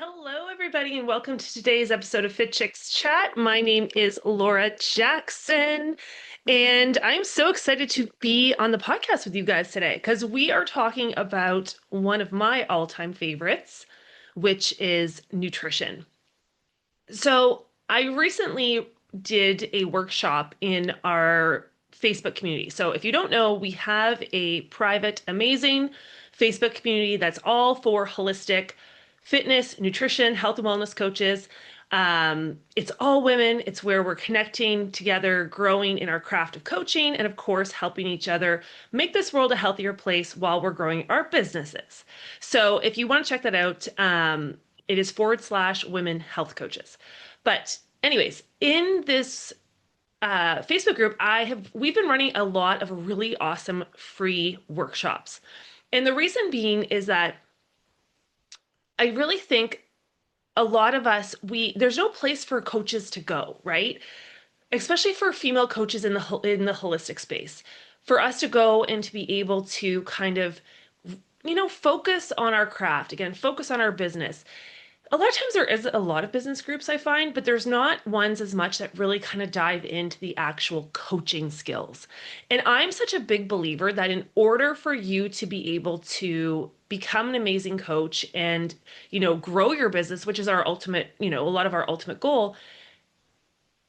Hello, everybody, and welcome to today's episode of Fit Chicks Chat. My name is Laura Jackson, and I'm so excited to be on the podcast with you guys today because we are talking about one of my all-time favorites, which is nutrition. So, I recently did a workshop in our Facebook community. So, if you don't know, we have a private, amazing Facebook community that's all for holistic fitness, nutrition, health and wellness coaches. It's all women. It's where we're connecting together, growing in our craft of coaching, and of course, helping each other make this world a healthier place while we're growing our businesses. So if you want to check that out, it is /women health coaches. But anyways, in this Facebook group, we've been running a lot of really awesome free workshops. And the reason being is that I really think a lot of us, there's no place for coaches to go, right? Especially for female coaches in the holistic space. For us to go and to be able to kind of, focus on our craft, again, focus on our business. A lot of times there is a lot of business groups I find, but there's not ones as much that really kind of dive into the actual coaching skills. And I'm such a big believer that in order for you to be able to become an amazing coach and, grow your business, which is our ultimate, a lot of our ultimate goal,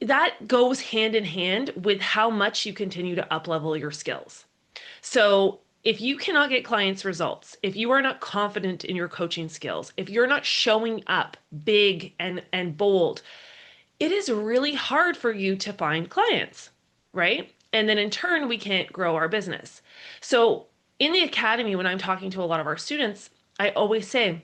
that goes hand in hand with how much you continue to up level your skills. So if you cannot get clients results, if you are not confident in your coaching skills, if you're not showing up big and bold, it is really hard for you to find clients, right? And then in turn, we can't grow our business. So in the academy, when I'm talking to a lot of our students, I always say,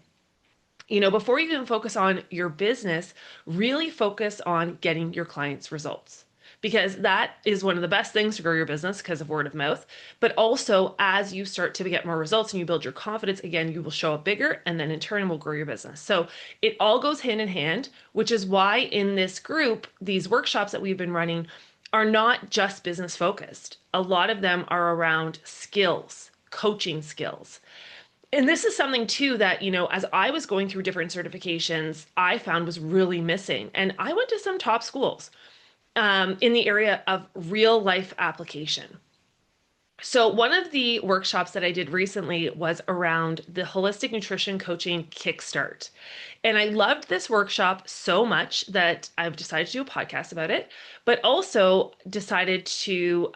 before you even focus on your business, really focus on getting your clients results because that is one of the best things to grow your business because of word of mouth. But also, as you start to get more results and you build your confidence, again, you will show up bigger and then in turn will grow your business. So it all goes hand in hand, which is why in this group, these workshops that we've been running are not just business focused. A lot of them are around skills, coaching skills. And this is something too that, as I was going through different certifications, I found was really missing. And I went to some top schools in the area of real life application. So, one of the workshops that I did recently was around the holistic nutrition coaching Kickstart. And I loved this workshop so much that I've decided to do a podcast about it, but also decided to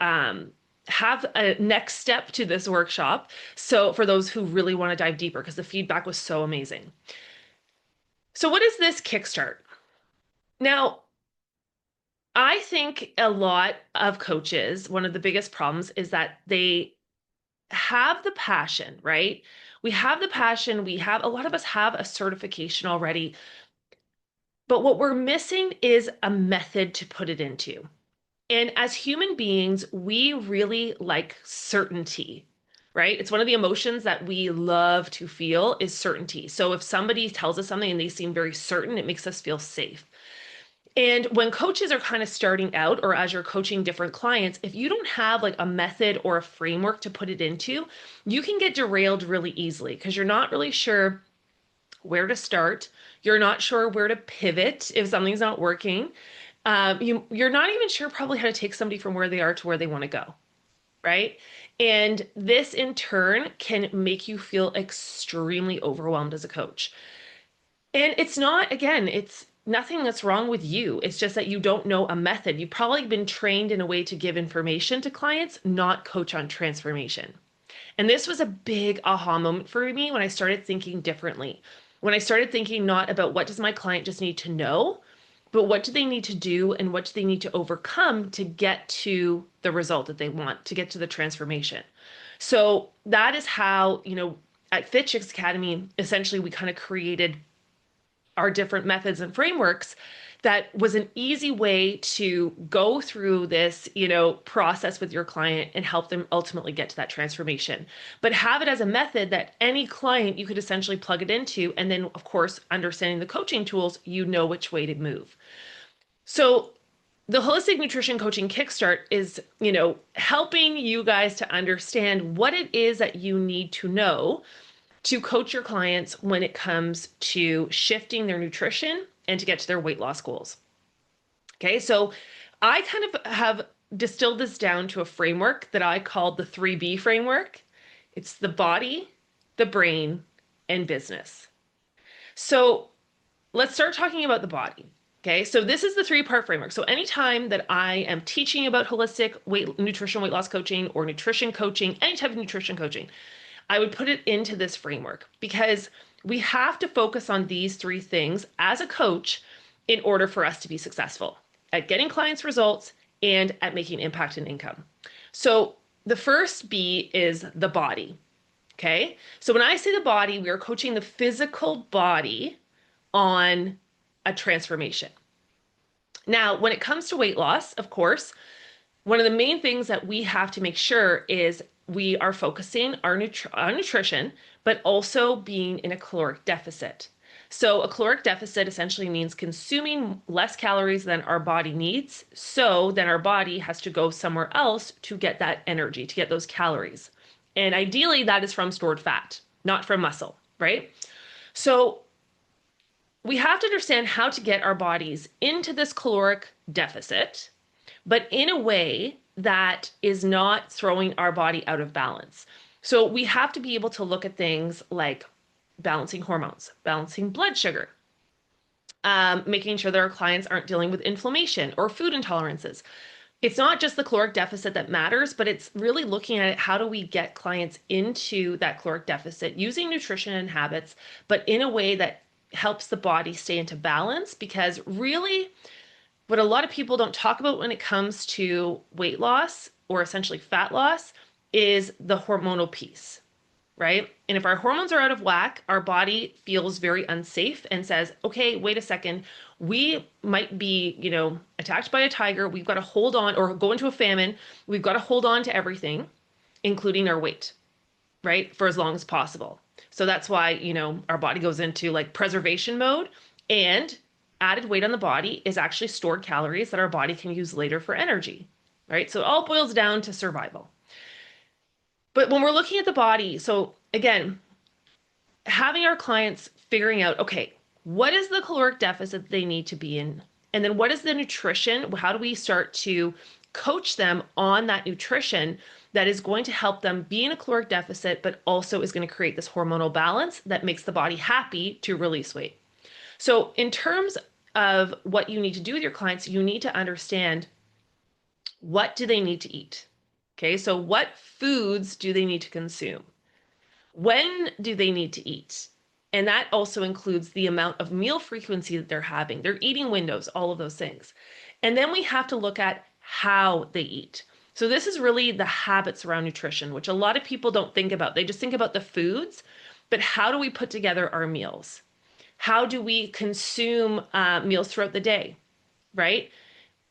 have a next step to this workshop. So, for those who really want to dive deeper, because the feedback was so amazing. So, what is this Kickstart? Now, I think a lot of coaches, one of the biggest problems is that they have the passion, right? We have the passion. A lot of us have a certification already, but what we're missing is a method to put it into. And as human beings, we really like certainty, right? It's one of the emotions that we love to feel is certainty. So if somebody tells us something and they seem very certain, it makes us feel safe. And when coaches are kind of starting out, or as you're coaching different clients, if you don't have like a method or a framework to put it into, you can get derailed really easily because you're not really sure where to start. You're not sure where to pivot if something's not working. You're not even sure probably how to take somebody from where they are to where they want to go, right? And this in turn can make you feel extremely overwhelmed as a coach. And it's not, again, it's nothing that's wrong with you. It's just that you don't know a method. You've probably been trained in a way to give information to clients, not coach on transformation. And this was a big aha moment for me when I started thinking differently. When I started thinking not about what does my client just need to know, but what do they need to do and what do they need to overcome to get to the result that they want, to get to the transformation. So that is how, at Fit Chicks Academy, essentially we kind of created our different methods and frameworks that was an easy way to go through this, process with your client and help them ultimately get to that transformation. But have it as a method that any client you could essentially plug it into. And then, of course, understanding the coaching tools, you know which way to move. So the holistic nutrition coaching Kickstart is, helping you guys to understand what it is that you need to know to coach your clients when it comes to shifting their nutrition and to get to their weight loss goals. Okay, so I kind of have distilled this down to a framework that I called the 3B framework. It's the body, the brain, and business. So let's start talking about the body. Okay, so this is the 3-part framework. So anytime that I am teaching about holistic nutrition, weight loss coaching, or nutrition coaching, any type of nutrition coaching, I would put it into this framework because we have to focus on these 3 things as a coach in order for us to be successful at getting clients results and at making impact and income. So the first B is the body. Okay, so when I say the body, we are coaching the physical body on a transformation. Now, when it comes to weight loss, of course, one of the main things that we have to make sure is we are focusing on nutrition, but also being in a caloric deficit. So a caloric deficit essentially means consuming less calories than our body needs. So then our body has to go somewhere else to get that energy, to get those calories. And ideally that is from stored fat, not from muscle, right? So we have to understand how to get our bodies into this caloric deficit, but in a way that is not throwing our body out of balance. So we have to be able to look at things like balancing hormones, balancing blood sugar, making sure that our clients aren't dealing with inflammation or food intolerances. It's not just the caloric deficit that matters, but it's really looking at it, how do we get clients into that caloric deficit using nutrition and habits, but in a way that helps the body stay into balance. Because really, what a lot of people don't talk about when it comes to weight loss or essentially fat loss is the hormonal piece, right? And if our hormones are out of whack, our body feels very unsafe and says, okay, wait a second, we might be, attacked by a tiger. We've got to hold on or go into a famine. We've got to hold on to everything, including our weight, right? For as long as possible. So that's why, our body goes into like preservation mode, and added weight on the body is actually stored calories that our body can use later for energy, right? So it all boils down to survival. But when we're looking at the body, so again, having our clients figuring out, okay, what is the caloric deficit they need to be in? And then what is the nutrition? How do we start to coach them on that nutrition that is going to help them be in a caloric deficit, but also is going to create this hormonal balance that makes the body happy to release weight? So in terms of what you need to do with your clients, you need to understand, what do they need to eat? Okay, so what foods do they need to consume? When do they need to eat? And that also includes the amount of meal frequency that they're having, their eating windows, all of those things. And then we have to look at how they eat. So this is really the habits around nutrition, which a lot of people don't think about. They just think about the foods, but how do we put together our meals? How do we consume meals throughout the day, right?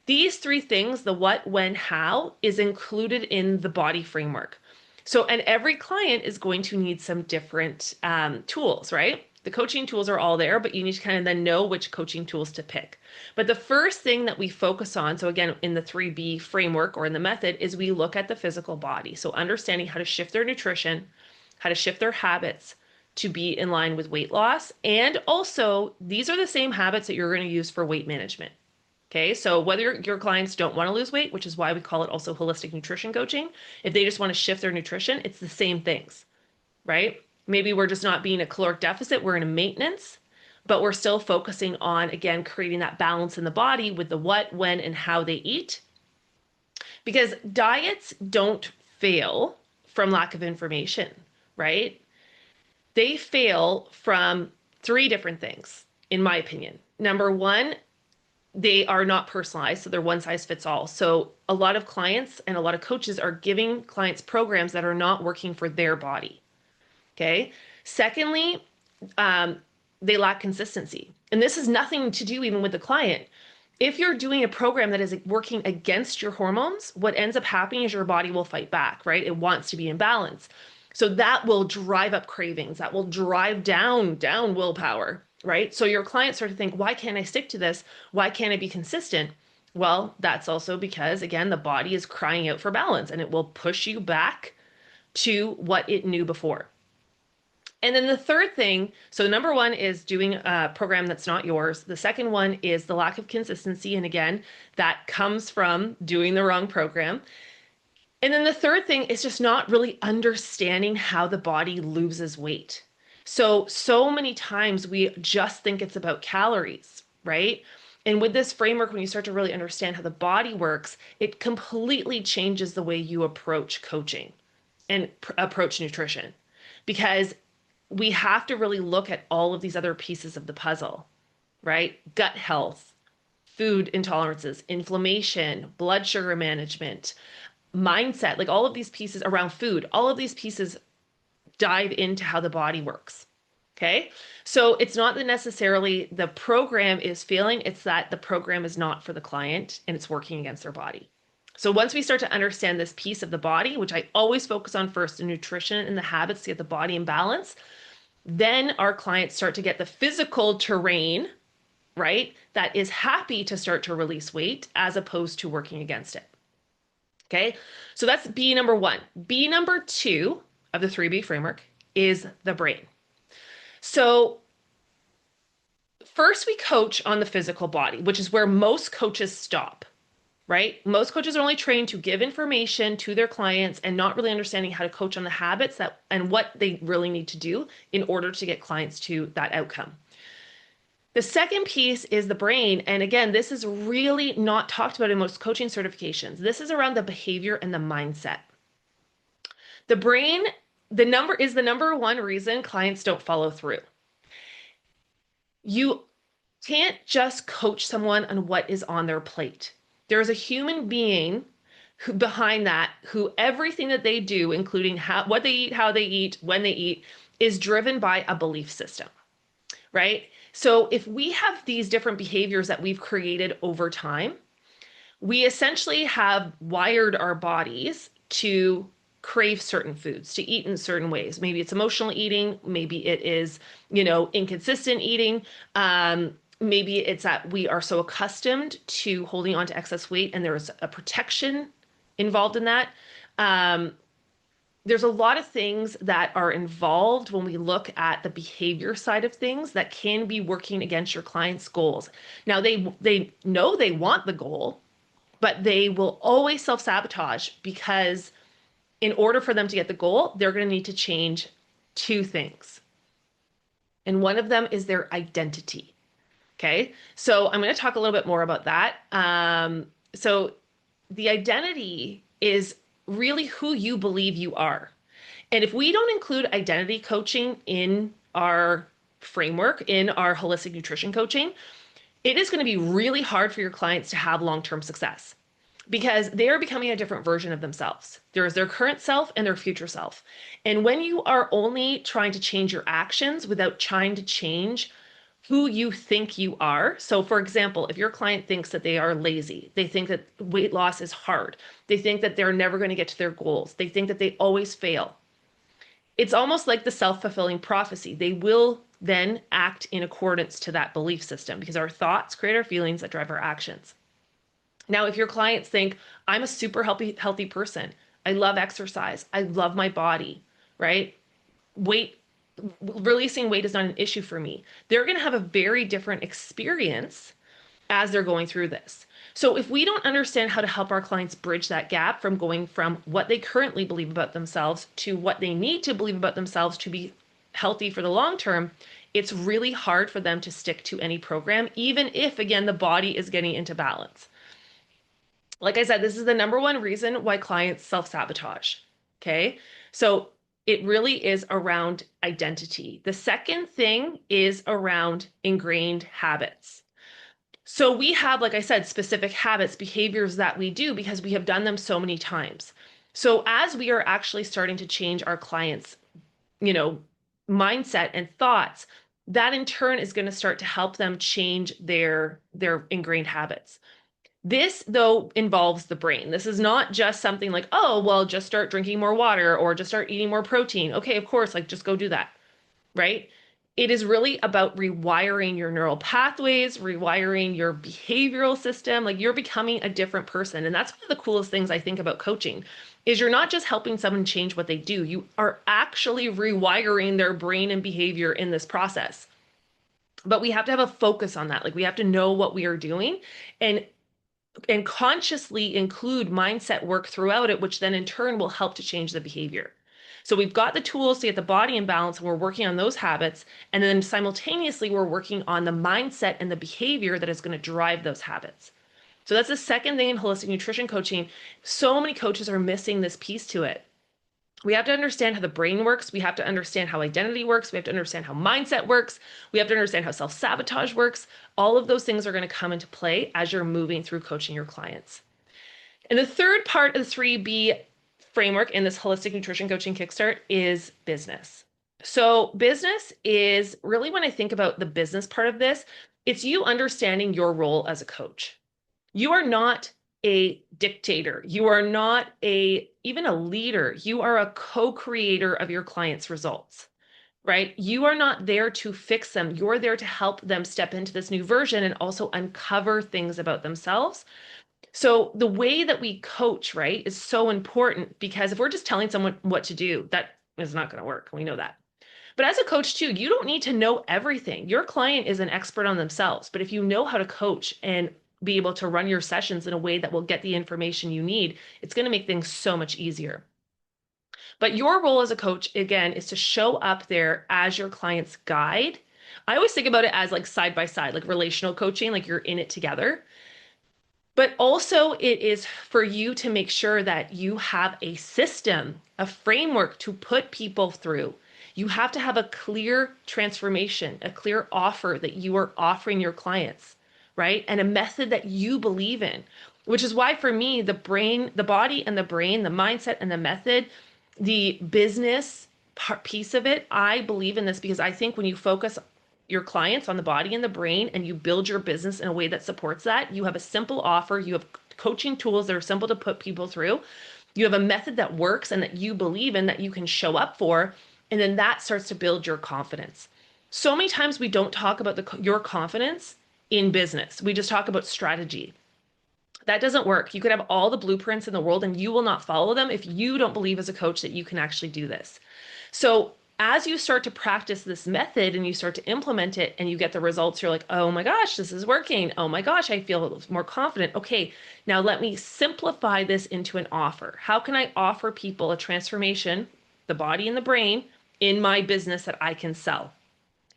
These 3 things, the what, when, how, is included in the body framework. So, and every client is going to need some different tools, right? The coaching tools are all there, but you need to kind of then know which coaching tools to pick. But the first thing that we focus on, so again, in the 3B framework or in the method, is we look at the physical body. So understanding how to shift their nutrition, how to shift their habits to be in line with weight loss. And also, these are the same habits that you're going to use for weight management. Okay, so whether your clients don't want to lose weight, which is why we call it also holistic nutrition coaching, if they just want to shift their nutrition, it's the same things, right? Maybe we're just not being a caloric deficit, we're in a maintenance, but we're still focusing on, again, creating that balance in the body with the what, when, and how they eat. Because diets don't fail from lack of information, right? They fail from 3 different things, in my opinion. Number 1, they are not personalized, so they're one size fits all. So a lot of clients and a lot of coaches are giving clients programs that are not working for their body. Okay. Secondly, they lack consistency. And this has nothing to do even with the client. If you're doing a program that is working against your hormones, what ends up happening is your body will fight back, right? It wants to be in balance. So that will drive up cravings. That will drive down willpower, right? So your clients start to think, why can't I stick to this? Why can't I be consistent? Well, that's also because, again, the body is crying out for balance, and it will push you back to what it knew before. And then the third thing, so number one is doing a program that's not yours. The second one is the lack of consistency. And again, that comes from doing the wrong program. And then the third thing is just not really understanding how the body loses weight. So many times we just think it's about calories, right? And with this framework, when you start to really understand how the body works, it completely changes the way you approach coaching and approach nutrition because we have to really look at all of these other pieces of the puzzle, right? Gut health, food intolerances, inflammation, blood sugar management, mindset, like all of these pieces around food, all of these pieces dive into how the body works. Okay. So it's not that necessarily the program is failing, it's that the program is not for the client and it's working against their body. So once we start to understand this piece of the body, which I always focus on first, the nutrition and the habits to get the body in balance, then our clients start to get the physical terrain, right? That is happy to start to release weight as opposed to working against it. Okay. So that's B number one. B number two of the 3B framework is the brain. So first we coach on the physical body, which is where most coaches stop, right? Most coaches are only trained to give information to their clients and not really understanding how to coach on the habits that and what they really need to do in order to get clients to that outcome. The second piece is the brain. And again, this is really not talked about in most coaching certifications. This is around the behavior and the mindset. The brain, the number one reason clients don't follow through. You can't just coach someone on what is on their plate. There is a human being behind that who everything that they do, including what they eat, how they eat, when they eat, is driven by a belief system, right? So if we have these different behaviors that we've created over time, we essentially have wired our bodies to crave certain foods, to eat in certain ways. Maybe it's emotional eating, maybe it is, inconsistent eating. Maybe it's that we are so accustomed to holding on to excess weight and there's a protection involved in that. There's a lot of things that are involved when we look at the behavior side of things that can be working against your client's goals. Now they know they want the goal, but they will always self-sabotage because in order for them to get the goal, they're going to need to change two things. And one of them is their identity. Okay. So I'm going to talk a little bit more about that. So the identity is really who you believe you are. And if we don't include identity coaching in our framework, in our holistic nutrition coaching, it is going to be really hard for your clients to have long-term success because they are becoming a different version of themselves. There is their current self and their future self. And when you are only trying to change your actions without trying to change who you think you are. So for example, if your client thinks that they are lazy, they think that weight loss is hard, they think that they're never going to get to their goals, they think that they always fail. It's almost like the self-fulfilling prophecy. They will then act in accordance to that belief system because our thoughts create our feelings that drive our actions. Now, if your clients think, I'm a super healthy person, I love exercise, I love my body, right? Releasing weight is not an issue for me. They're going to have a very different experience as they're going through this. So if we don't understand how to help our clients bridge that gap from going from what they currently believe about themselves to what they need to believe about themselves to be healthy for the long term, it's really hard for them to stick to any program, even if, again, the body is getting into balance. Like I said, this is the number one reason why clients self-sabotage. Okay. So it really is around identity. The second thing is around ingrained habits. So we have, like I said, specific habits, behaviors that we do because we have done them so many times. So as we are actually starting to change our clients, mindset and thoughts, that in turn is going to start to help them change their ingrained habits. This, though, involves the brain. This is not just something like, oh, well, just start drinking more water or just start eating more protein. Okay, of course, like just go do that, right? it is really about rewiring your neural pathways, rewiring your behavioral system. Like you're becoming a different person. And that's one of the coolest things I think about coaching is you're not just helping someone change what they do. You are actually rewiring their brain and behavior in this process. But we have to have a focus on that. Like we have to know what we are doing and consciously include mindset work throughout it, which then in turn will help to change the behavior. So we've got the tools to get the body in balance, and we're working on those habits. And then simultaneously, we're working on the mindset and the behavior that is going to drive those habits. So that's the second thing in holistic nutrition coaching. So many coaches are missing this piece to it. We have to understand how the brain works. We have to understand how identity works. We have to understand how mindset works. We have to understand how self-sabotage works. All of those things are going to come into play as you're moving through coaching your clients. And the third part of the 3B framework in this holistic nutrition coaching kickstart is business. So, business is really, when I think about the business part of this, it's you understanding your role as a coach. You are not a dictator. You are not even a leader. You are a co-creator of your clients' results, right? You are not there to fix them. You're there to help them step into this new version and also uncover things about themselves. So the way that we coach, right, is so important, because if we're just telling someone what to do, that is not going to work. We know that. But as a coach too, you don't need to know everything. Your client is an expert on themselves. But if you know how to coach and be able to run your sessions in a way that will get the information you need, it's going to make things so much easier. But your role as a coach, again, is to show up there as your client's guide. I always think about it as like side by side, like relational coaching, like you're in it together. But also, it is for you to make sure that you have a system, a framework to put people through. You have to have a clear transformation, a clear offer that you are offering your clients, right? And a method that you believe in, which is why for me, the brain, the body and the brain, the mindset and the method, the business piece of it, I believe in this because I think when you focus your clients on the body and the brain and you build your business in a way that supports that, you have a simple offer, you have coaching tools that are simple to put people through, you have a method that works and that you believe in, that you can show up for, and then that starts to build your confidence. So many times we don't talk about your confidence in business. We just talk about strategy. That doesn't work. You could have all the blueprints in the world and you will not follow them if you don't believe as a coach that you can actually do this. So as you start to practice this method and you start to implement it and you get the results, you're like, oh my gosh, this is working. Oh my gosh, I feel more confident. Okay, now let me simplify this into an offer. How can I offer people a transformation, the body and the brain, in my business that I can sell?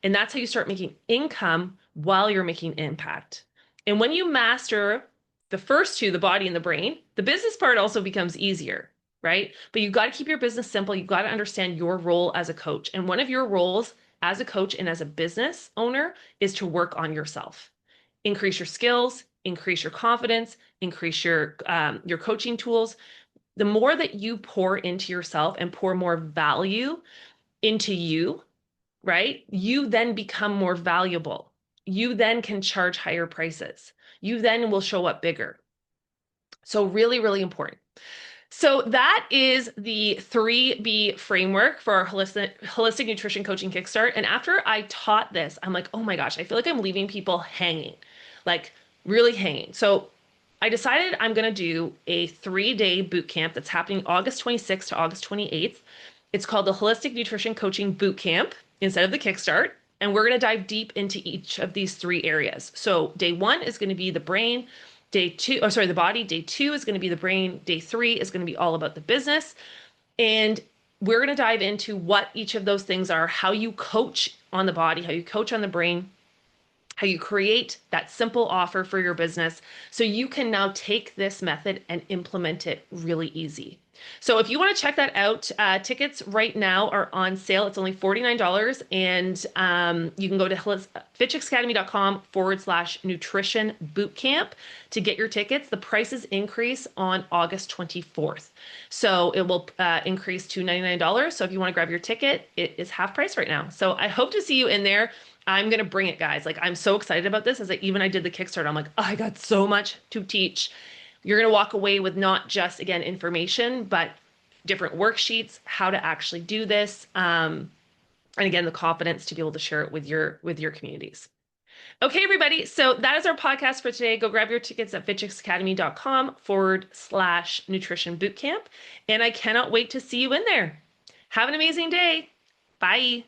And that's how you start making income while you're making impact. And when you master the first two, the body and the brain, the business part also becomes easier, right? But you've got to keep your business simple. You've got to understand your role as a coach. And one of your roles as a coach and as a business owner is to work on yourself. Increase your skills, increase your confidence, increase your coaching tools. The more that you pour into yourself and pour more value into you, right? You then become more valuable. You then can charge higher prices. You then will show up bigger. So really, really important. So that is the 3B framework for our holistic nutrition coaching kickstart. And after I taught this, I'm like, oh my gosh, I feel like I'm leaving people hanging, like really hanging. So I decided I'm going to do a 3-day boot camp that's happening August 26th to August 28th. It's called the Holistic Nutrition Coaching Boot Camp instead of the Kickstart. And we're going to dive deep into each of these 3 areas. So day 1 is going to be the brain. The body. Day 2 is going to be the brain. Day 3 is going to be all about the business. And we're going to dive into what each of those things are, how you coach on the body, how you coach on the brain, how you create that simple offer for your business so you can now take this method and implement it really easy. So if you want to check that out, tickets right now are on sale. It's only $49, and you can go to fitchicksacademy.com/nutrition bootcamp to get your tickets. The prices increase on August 24th. So it will increase to $99. So if you want to grab your ticket, it is half price right now. So I hope to see you in there. I'm going to bring it, guys. Like, I'm so excited about this. I did the Kickstart, I'm like, oh, I got so much to teach. You're going to walk away with not just, again, information, but different worksheets, how to actually do this. And again, the confidence to be able to share it with your communities. Okay, everybody. So that is our podcast for today. Go grab your tickets at fitchicksacademy.com/nutrition bootcamp. And I cannot wait to see you in there. Have an amazing day. Bye.